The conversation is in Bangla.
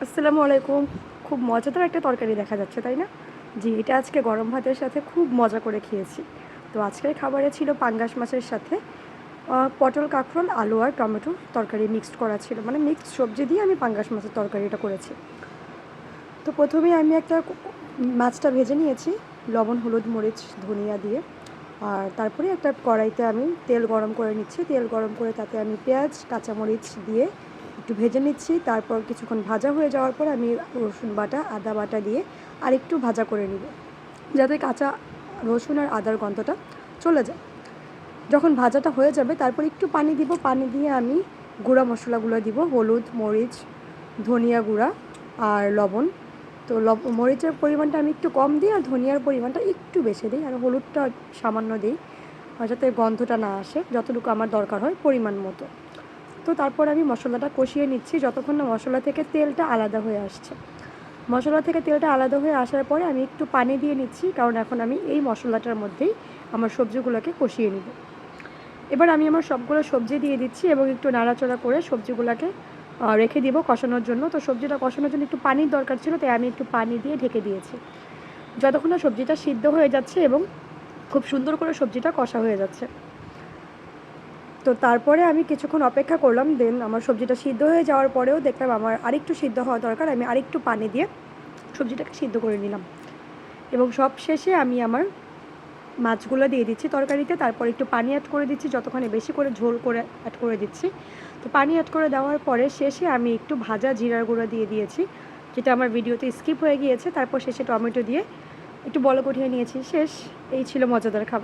আসসালামু আলাইকুম। খুব মজাদার একটা তরকারি দেখা যাচ্ছে, তাই না? জি, এটা আজকে গরম ভাতের সাথে খুব মজা করে খেয়েছি। তো আজকের খাবারে ছিল পাঙ্গাস মাছের সাথে পটল, কাঁকরোল, আলু আর টমেটো তরকারি মিক্সড করা ছিল। মানে মিক্সড সবজি দিয়ে আমি পাঙ্গাস মাছের তরকারিটা করেছি। তো প্রথমেই আমি একটা মাছটা ভেজে নিয়েছি লবণ, হলুদ, মরিচ, ধনিয়া দিয়ে। আর তারপরে একটা কড়াইতে আমি তেল গরম করে নিচ্ছি। তেল গরম করে তাতে আমি পেঁয়াজ, কাঁচামরিচ দিয়ে একটু ভেজে নিচ্ছি। তারপর কিছুক্ষণ ভাজা হয়ে যাওয়ার পর আমি রসুন বাটা, আদা বাটা দিয়ে আরেকটু ভাজা করে নিব, যাতে কাঁচা রসুন আর আদার গন্ধটা চলে যায়। যখন ভাজাটা হয়ে যাবে তারপর একটু পানি দিব। পানি দিয়ে আমি গুঁড়া মশলাগুলো দিব, হলুদ, মরিচ, ধনিয়া গুঁড়া আর লবণ। তো মরিচের পরিমাণটা আমি একটু কম দিই আর ধনিয়ার পরিমাণটা একটু বেশি দিই আর হলুদটা সামান্য দিই, যাতে গন্ধটা না আসে, যতটুকু আমার দরকার হয় পরিমাণ মতো। তো তারপর আমি মশলাটা কষিয়ে নিচ্ছি যতক্ষণ না মশলা থেকে তেলটা আলাদা হয়ে আসছে। মশলা থেকে তেলটা আলাদা হয়ে আসার পরে আমি একটু পানি দিয়ে নিচ্ছি, কারণ এখন আমি এই মশলাটার মধ্যেই আমার সবজিগুলোকে কষিয়ে নিব। এবার আমি আমার সবগুলো সবজি দিয়ে দিচ্ছি এবং একটু নাড়াচাড়া করে সবজিগুলোকে রেখে দিব কষানোর জন্য। তো সবজিটা কষানোর জন্য একটু পানির দরকার ছিল, তাই আমি একটু পানি দিয়ে ঢেকে দিয়েছি যতক্ষণ না সবজিটা সিদ্ধ হয়ে যাচ্ছে এবং খুব সুন্দর করে সবজিটা কষা হয়ে যাচ্ছে। তো তারপরে আমি কিছুক্ষণ অপেক্ষা করলাম। দেন আমার সবজিটা সিদ্ধ হয়ে যাওয়ার পরেও দেখলাম আমার আরেকটু সিদ্ধ হওয়া দরকার। আমি আরেকটু পানি দিয়ে সবজিটাকে সিদ্ধ করে নিলাম এবং সব শেষে আমি আমার মাছগুলো দিয়ে দিচ্ছি তরকারিতে। তারপর একটু পানি অ্যাড করে দিচ্ছি, যতক্ষণে বেশি করে ঝোল করে অ্যাড করে দিচ্ছি। তো পানি অ্যাড করে দেওয়ার পরে শেষে আমি একটু ভাজা জিরার গুঁড়ো দিয়ে দিয়েছি, যেটা আমার ভিডিওতে স্কিপ হয়ে গিয়েছে। তারপর শেষে টমেটো দিয়ে একটু বলক উঠিয়ে নিয়েছি। শেষ। এই ছিল মজাদার খাবার।